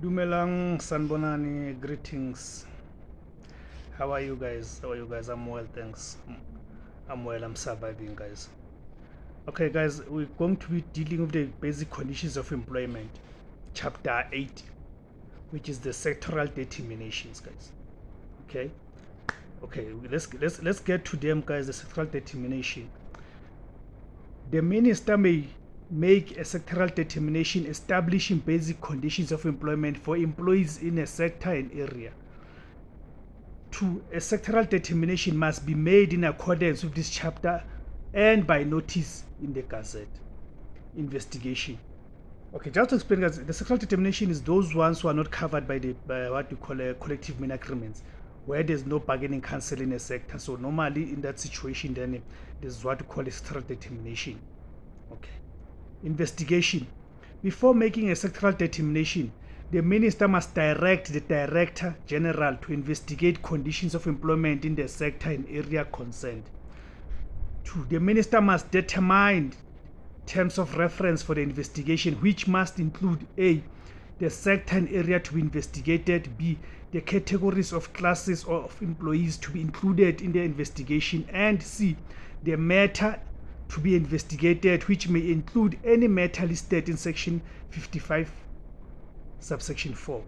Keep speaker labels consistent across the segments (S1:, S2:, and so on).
S1: Dumelang Sanbonani, greetings. How are you guys? I'm well, thanks. I'm well, I'm surviving, guys. Okay, guys, we're going to be dealing with the basic conditions of employment, chapter 8, which is the sectoral determinations, guys. Okay, let's get to them, guys. The sectoral determination. The minister may make a sectoral determination establishing basic conditions of employment for employees in a sector and area. 2. A sectoral determination must be made in accordance with this chapter and by notice in the Gazette. Investigation. Okay, just to explain, guys, the sectoral determination is those ones who are not covered by what we call collective main agreements, where there's no bargaining council in a sector. So normally in that situation, then this is what we call a sectoral determination. Okay. Investigation. Before making a sectoral determination, the minister must direct the Director General to investigate conditions of employment in the sector and area concerned. 2. The minister must determine terms of reference for the investigation, which must include A. The sector and area to be investigated, B. The categories of classes or of employees to be included in the investigation, and C. The matter to be investigated, which may include any matter listed in section 55 subsection 4.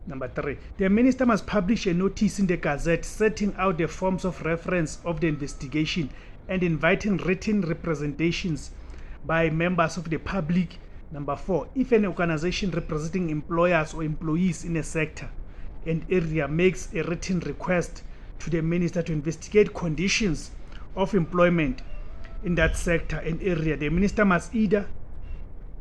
S1: Number 3. The minister must publish a notice in the Gazette setting out the forms of reference of the investigation and inviting written representations by members of the public. Number 4. If an organization representing employers or employees in a sector and area makes a written request to the minister to investigate conditions of employment in that sector and area, the minister must either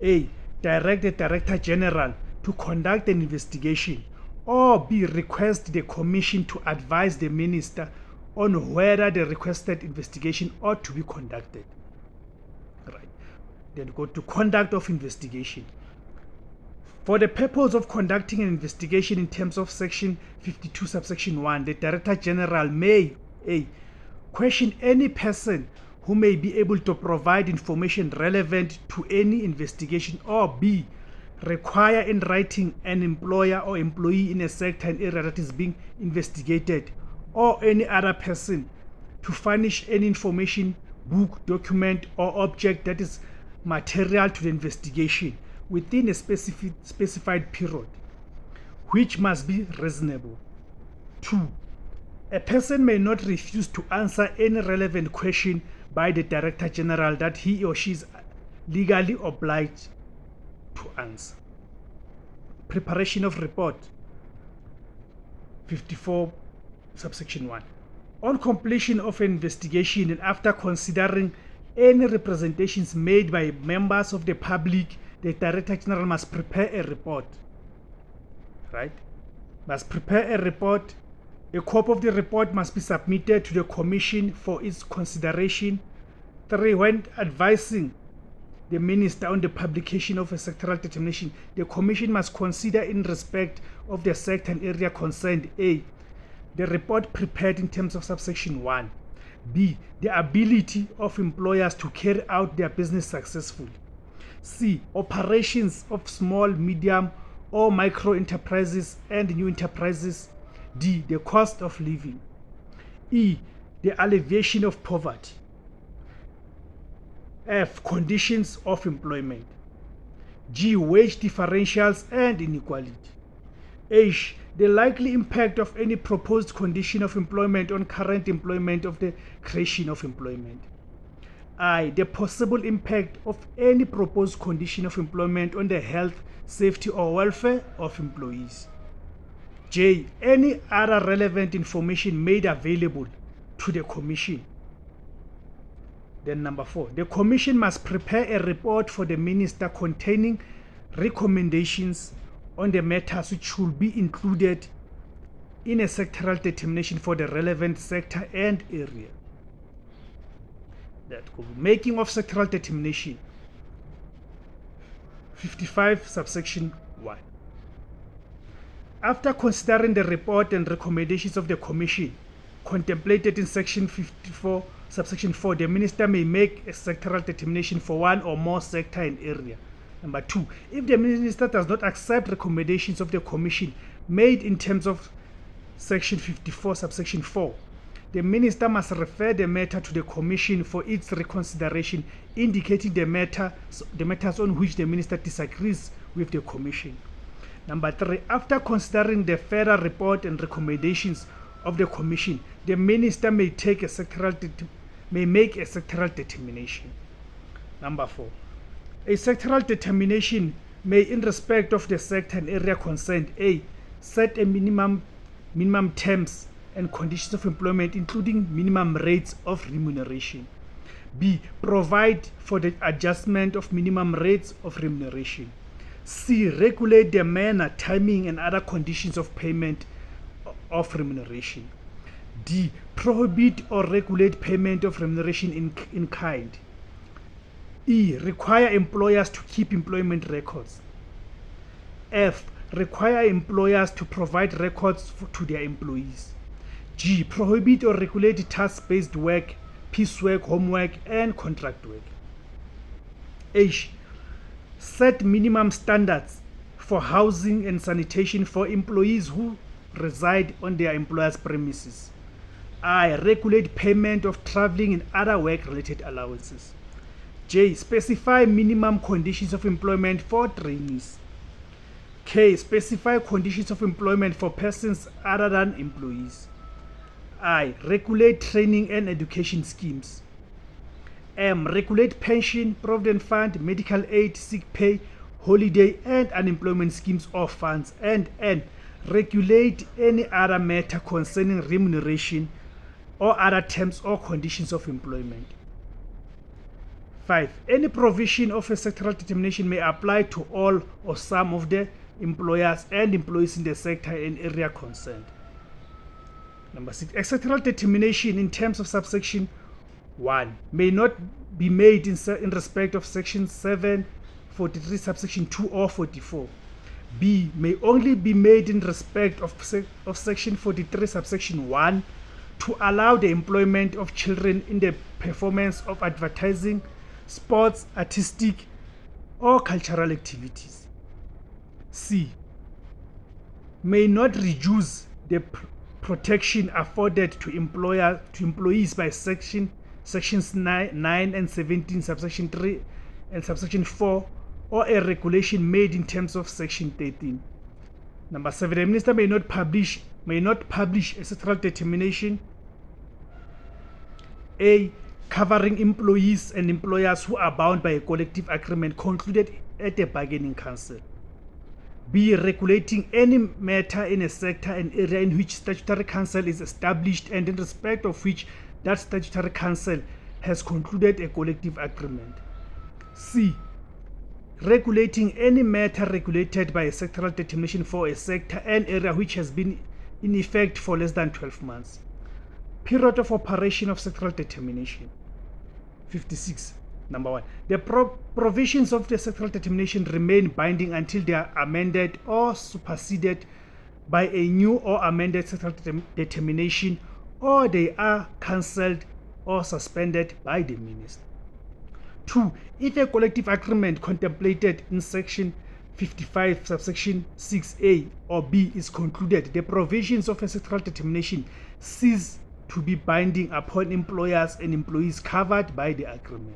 S1: A. Direct the Director General to conduct an investigation, or B. Request the Commission to advise the minister on whether the requested investigation ought to be conducted. Right. Then go to conduct of investigation. For the purpose of conducting an investigation in terms of section 52 subsection 1, the Director General may A. Question any person who may be able to provide information relevant to any investigation, or B. Require in writing an employer or employee in a sector and area that is being investigated, or any other person, to furnish any information, book, document, or object that is material to the investigation within a specified period, which must be reasonable. 2. A person may not refuse to answer any relevant question by the Director General that he or she is legally obliged to answer. Preparation of report 54 subsection 1. On completion of an investigation and after considering any representations made by members of the public, the Director General must prepare a report. Right? Must prepare a report. A copy of the report must be submitted to the Commission for its consideration. 3. When advising the minister on the publication of a sectoral determination, the Commission must consider in respect of the sector and area concerned A. The report prepared in terms of subsection 1. B. The ability of employers to carry out their business successfully. C. Operations of small, medium, or micro enterprises and new enterprises. D. The cost of living. E. The alleviation of poverty. F. Conditions of employment. G. Wage differentials and inequality. H. The likely impact of any proposed condition of employment on current employment of the creation of employment. I. The possible impact of any proposed condition of employment on the health, safety, or welfare of employees. J. Any other relevant information made available to the Commission. Then number 4, the Commission must prepare a report for the minister containing recommendations on the matters which should be included in a sectoral determination for the relevant sector and area. That making of sectoral determination 55 subsection 1. After considering the report and recommendations of the Commission contemplated in section 54 subsection 4, the minister may make a sectoral determination for one or more sector and area. Number 2, if the minister does not accept recommendations of the commission made in terms of section 54 subsection 4, the minister must refer the matter to the commission for its reconsideration, indicating the matters on which the minister disagrees with the commission. Number 3, after considering the further report and recommendations of the commission, the minister may make a sectoral determination. Number 4, a sectoral determination may, in respect of the sector and area concerned, A, set a minimum terms and conditions of employment, including minimum rates of remuneration. B, provide for the adjustment of minimum rates of remuneration. C, regulate the manner, timing, and other conditions of payment of remuneration. D, prohibit or regulate payment of remuneration in kind. E, require employers to keep employment records. F, require employers to provide records to their employees. G, prohibit or regulate task-based work, piecework, homework, and contract work. H, set minimum standards for housing and sanitation for employees who reside on their employer's premises. I, regulate payment of traveling and other work-related allowances. J, specify minimum conditions of employment for trainees. K, specify conditions of employment for persons other than employees. I, regulate training and education schemes. M, regulate pension, provident fund, medical aid, sick pay, holiday and unemployment schemes or funds. And N, regulate any other matter concerning remuneration or other terms or conditions of employment. 5, any provision of a sectoral determination may apply to all or some of the employers and employees in the sector and area concerned. Number 6, a sectoral determination in terms of subsection 1 may not be made in respect of section 743 subsection 2 or 44. B, may only be made in respect of section 43 subsection 1 to allow the employment of children in the performance of advertising, sports, artistic, or cultural activities. C, may not reduce the protection afforded to employees by sections 9 and 17 subsection 3 and subsection 4 or a regulation made in terms of section 13. Number 7, the minister may not publish a sectoral determination A, covering employees and employers who are bound by a collective agreement concluded at a bargaining council. B, regulating any matter in a sector and area in which statutory council is established and in respect of which that statutory council has concluded a collective agreement. C, regulating any matter regulated by a sectoral determination for a sector and area which has been in effect for less than 12 months. Period of operation of sectoral determination. 56. Number 1. The provisions of the sectoral determination remain binding until they are amended or superseded by a new or amended sectoral determination, or they are cancelled or suspended by the minister. 2. If a collective agreement contemplated in section 55 subsection 6a or b is concluded, the provisions of a sectoral determination cease to be binding upon employers and employees covered by the agreement.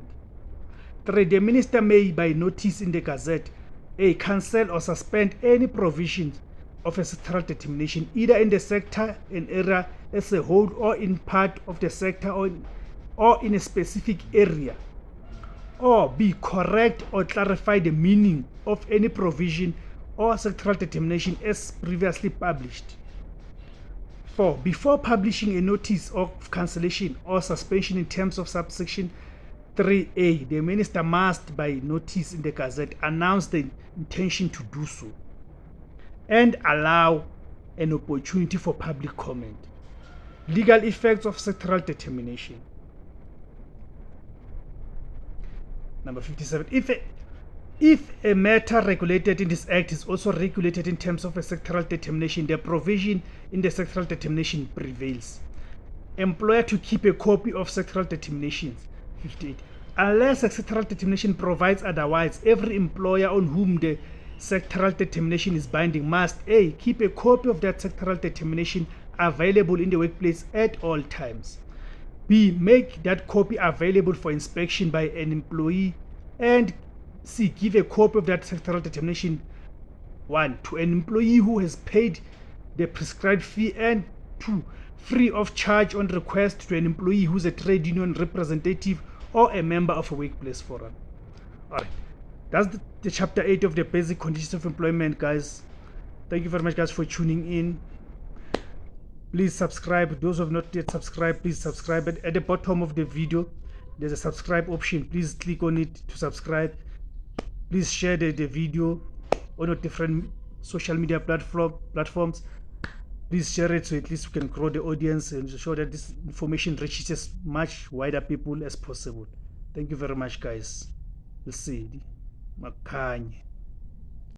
S1: 3. The minister may, by notice in the Gazette, A, cancel or suspend any provisions of a sectoral determination, either in the sector and area as a whole or in part of the sector or in a specific area. Or B, correct or clarify the meaning of any provision or sectoral determination as previously published. 4. Before publishing a notice of cancellation or suspension in terms of subsection 3a, the minister must, by notice in the Gazette, announce the intention to do so and allow an opportunity for public comment. Legal effects of sectoral determination. Number 57. If a matter regulated in this Act is also regulated in terms of a sectoral determination, the provision in the sectoral determination prevails. Employer to keep a copy of sectoral determinations. 58. Unless a sectoral determination provides otherwise, every employer on whom the sectoral determination is binding must A. Keep a copy of that sectoral determination available in the workplace at all times. B. Make that copy available for inspection by an employee. And C. Give a copy of that sectoral determination 1. To an employee who has paid the prescribed fee, and 2. Free of charge on request to an employee who is a trade union representative or a member of a workplace forum. Alright, that's the chapter 8 of the basic conditions of employment, guys. Thank you very much, guys, for tuning in. Please subscribe. Those who have not yet subscribed, please subscribe. At the bottom of the video there's a subscribe option. Please click on it to subscribe. Please share the video on your different social media platforms. Please share it so at least we can grow the audience and show that this information reaches as much wider people as possible. Thank you very much, guys. We'll see. Makanye.